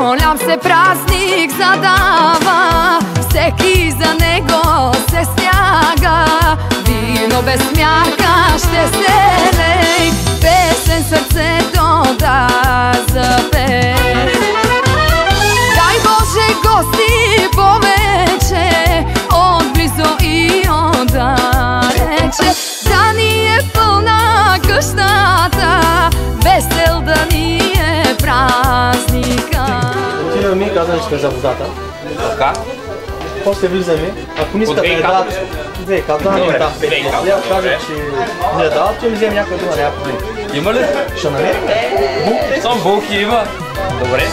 Голям се празник задава, всеки за него се сняга. Вино без мярка ще се лей, песен сърцето да запее. Дай Боже гости повече, отблизо и отдалече, да ни е пълна къщата, весел да ни е празника. Отиваме и казваме, че сме за водата. Така? После влизаме, ако не искат да ни дадат две кадра, не там 5 лева, кажат, че не я дават, че вземем някой дума, няма проблем. Има ли? Ще намерим? Булки? Само булки има. Добре.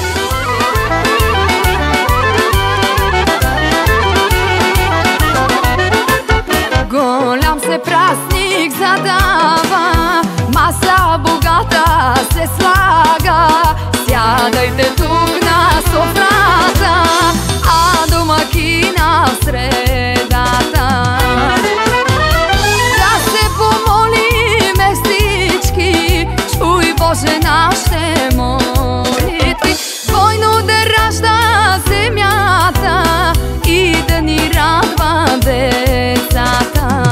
Голям се празник задава, маса богата се слага. Сядайте тук на софрата, а домакина в средата. Да се помолиме всички, чуй Боже нашите молитви. Двойно да ражда земята и да ни радва децата.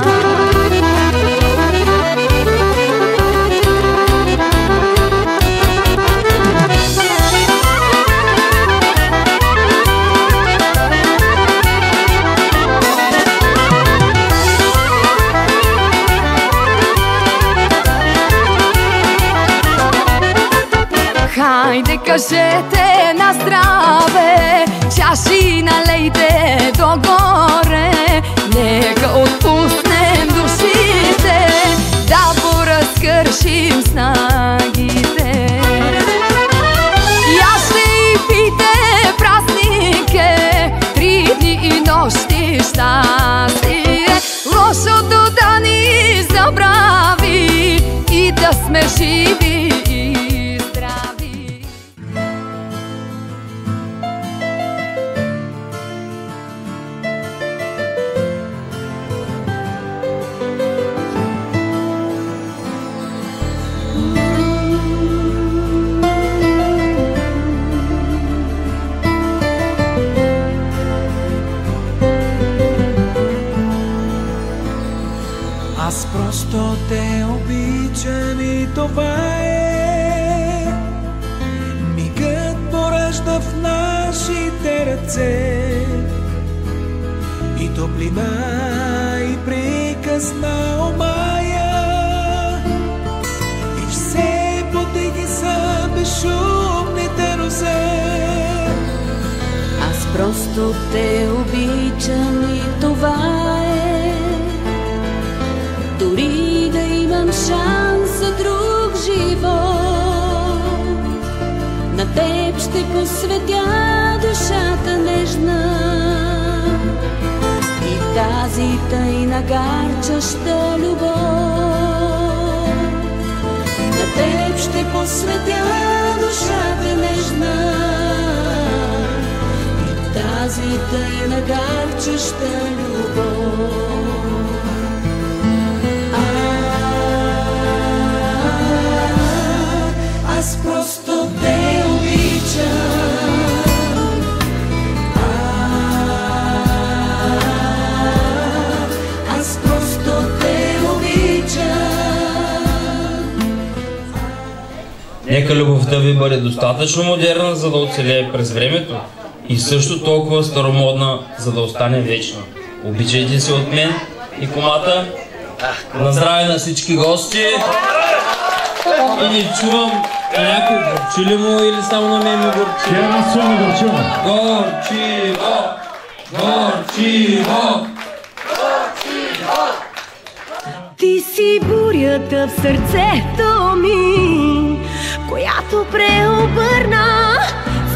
Хайде кажете на здраве, чаши налейте догоре, нека отпуснем душите, да поразкършим снагите. Яще и пийте, празник е, 3 дни и нощи щастие, лошото да ни забрави и да сме живи. Аз просто те обичам и това е. Мигът поражда в нашите ръце и топлина и приказна омая, и все потеги са безшумните розе. Аз просто те обичам и това е. Дори да имам шанс за друг живот, на теб ще посветя душата нежна и тази тайна гарчаща любов. На теб ще посветя душата нежна и тази тайна гарчаща любов. Аз просто те обичам. Аз просто те обичам. Нека любовта ви бъде достатъчно модерна, за да оцелее през времето, и също толкова старомодна, за да остане вечна. Обичайте се от мен и кумата. На здраве на всички гости. И не чувам, някой горчи ли му или само на мен ми горчи? Тя на сума горчиво. Горчиво! Горчиво! Ти си бурята в сърцето ми, която преобърна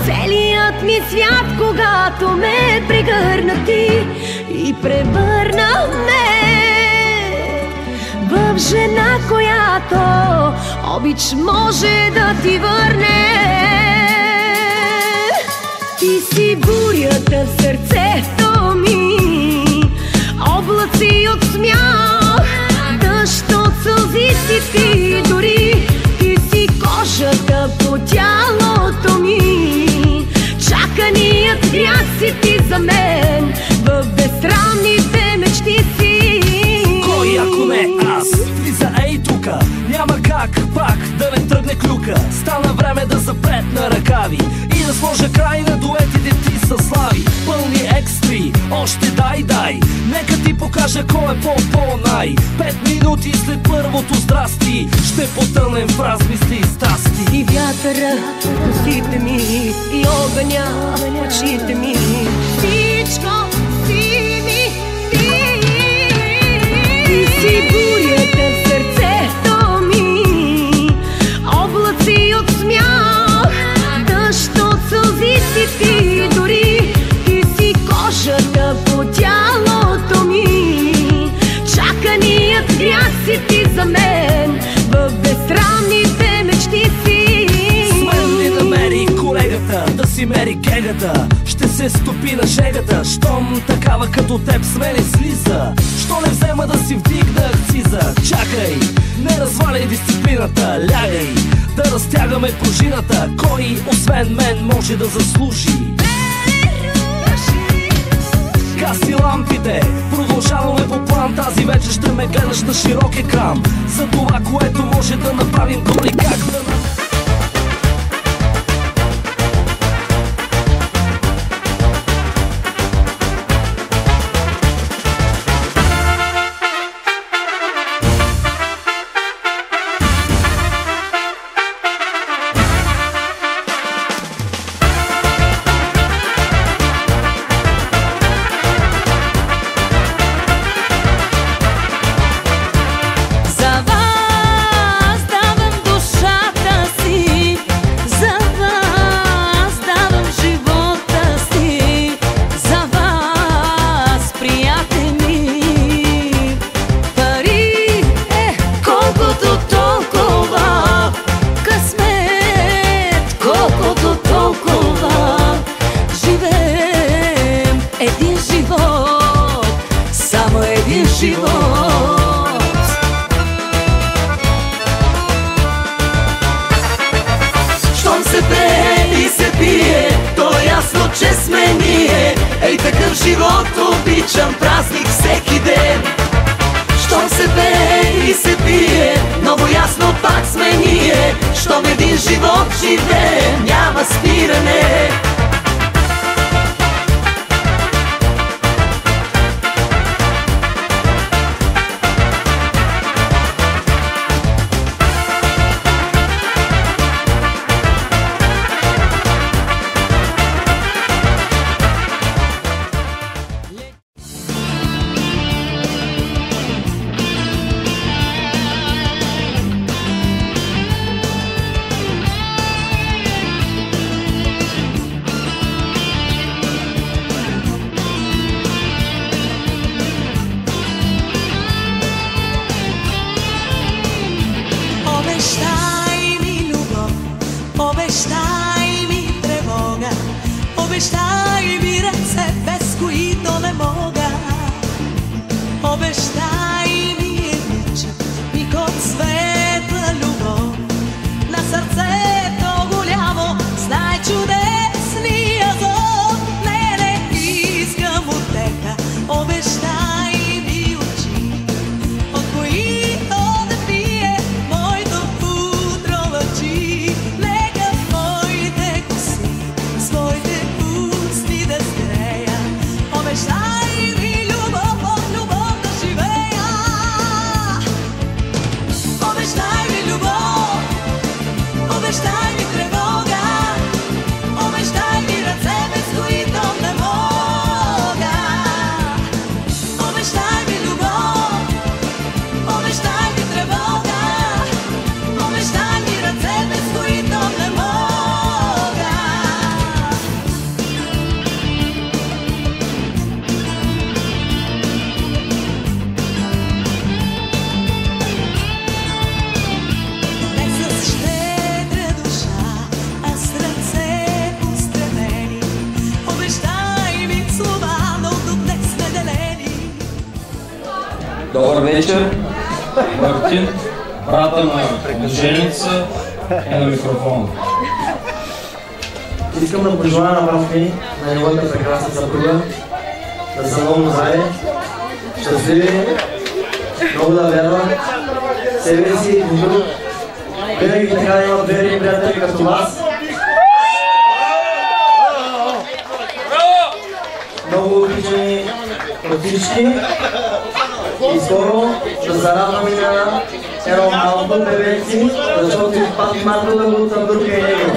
целият ми свят, когато ме прегърна ти и превърна ме в жена, която обич може да ти върне. Ти си бурята в сърцето ми, облаци от смях, дъжд от сълзи си ти, дори ти си кожата по тялото ми, сложа край на дуетите ти са слави, пълни екстри, още дай. Нека ти покажа кой е по-най. 5 минути след първото здрасти ще потънем в размисли и страсти. И вятъра в устите ми, и огъня в очите ми, всичко си ми ти. Ти си бурята в сърцето ми, облаци от смях, дъжд от сълзи си ти, дори ти си кожата по тялото ми. Чаканият грях си ти за мен, в безсрамните мечти си. С мен ли да мери колегата, да си мери гегата, ще се стопи на жегата. Щом такава като теб с мене слиза, що не взема да си вдигна акциза. Чакай, не разваляй дисциплината, лягай да разтягаме пружината. Кой освен мен може да заслужи? Гаси лампите, продължаваме по план. Тази вечер ще ме гледаш на широк екран. За това, което може да направим, коли как да... Добър вечер, Мартин, брата на женица е на микрофона. Искам да пожелая на брат ми, на неговата прекрасна съпруга, да са много здрави, щастливи, много да вярват себе си и друг. Винаги така да имат верни приятели като вас. от всички и скоро да зарадваме на едно малко бебеци, защото пак малко да го отъбрука и него.